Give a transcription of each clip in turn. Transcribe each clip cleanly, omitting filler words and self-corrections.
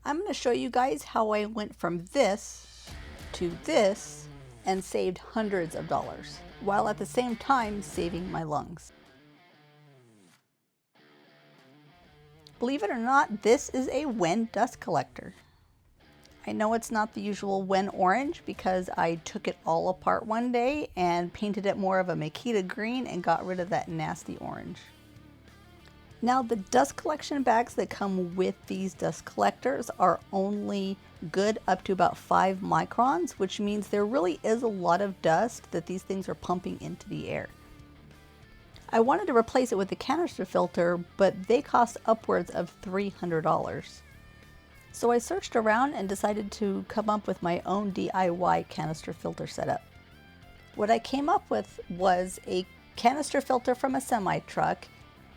I'm going to show you guys how I went from this to this and saved hundreds of dollars, while at the same time saving my lungs. Believe it or not, this is a Wen Dust Collector. I know it's not the usual Wen orange because I took it all apart one day and painted it more of a Makita green and got rid of that nasty orange. Now, the dust collection bags that come with these dust collectors are only good up to about 5 microns, which means there really is a lot of dust that these things are pumping into the air. I wanted to replace it with a canister filter, but they cost upwards of $300. So I searched around and decided to come up with my own DIY canister filter setup. What I came up with was a canister filter from a semi-truck,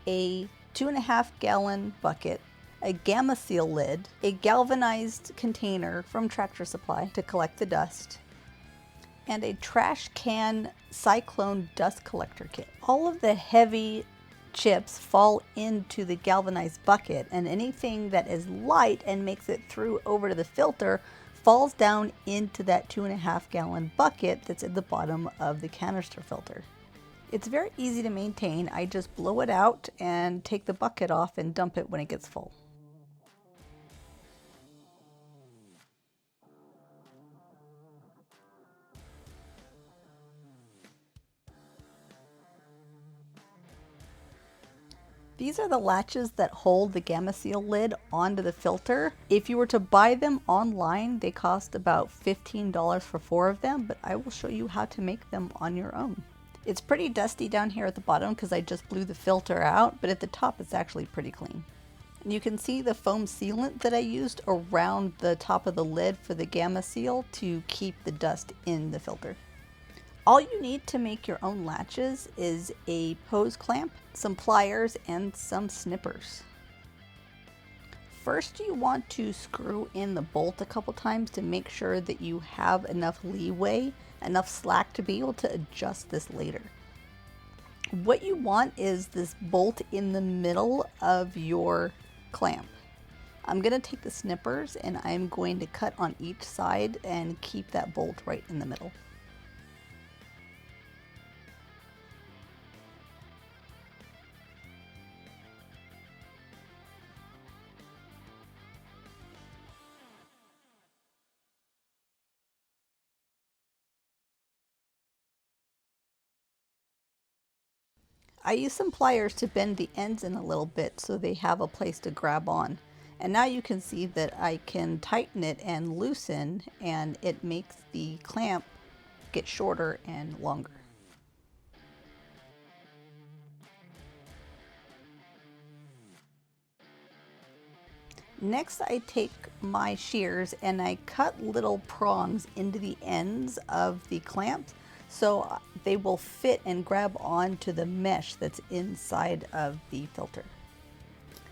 a 2.5 gallon bucket, a Gama Seal Lid, a galvanized container from Tractor Supply to collect the dust, and a trash can Cyclone dust collector kit. All of the heavy chips fall into the galvanized bucket, and anything that is light and makes it through over to the filter falls down into that 2.5 gallon bucket that's at the bottom of the canister filter. It's very easy to maintain. I just blow it out and take the bucket off and dump it when it gets full. These are the latches that hold the Gama Seal lid onto the filter. If you were to buy them online, they cost about $15 for 4 of them, but I will show you how to make them on your own. It's pretty dusty down here at the bottom because I just blew the filter out, but at the top it's actually pretty clean. And you can see the foam sealant that I used around the top of the lid for the Gama Seal to keep the dust in the filter. All you need to make your own latches is a hose clamp, some pliers, and some snippers. First, you want to screw in the bolt a couple times to make sure that you have enough leeway, enough slack to be able to adjust this later. What you want is this bolt in the middle of your clamp. I'm going to take the snippers and I'm going to cut on each side and keep that bolt right in the middle. I use some pliers to bend the ends in a little bit so they have a place to grab on. And now you can see that I can tighten it and loosen, and it makes the clamp get shorter and longer. Next, I take my shears and I cut little prongs into the ends of the clamps so they will fit and grab onto the mesh that's inside of the filter.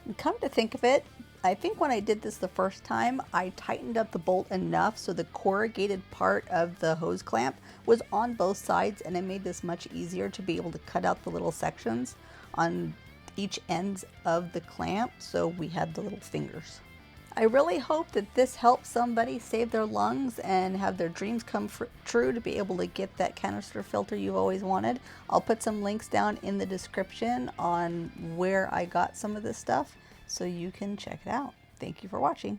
And come to think of it, I think when I did this the first time, I tightened up the bolt enough so the corrugated part of the hose clamp was on both sides, and it made this much easier to be able to cut out the little sections on each ends of the clamp so we had the little fingers. I really hope that this helps somebody save their lungs and have their dreams come true to be able to get that canister filter you've always wanted. I'll put some links down in the description on where I got some of this stuff so you can check it out. Thank you for watching.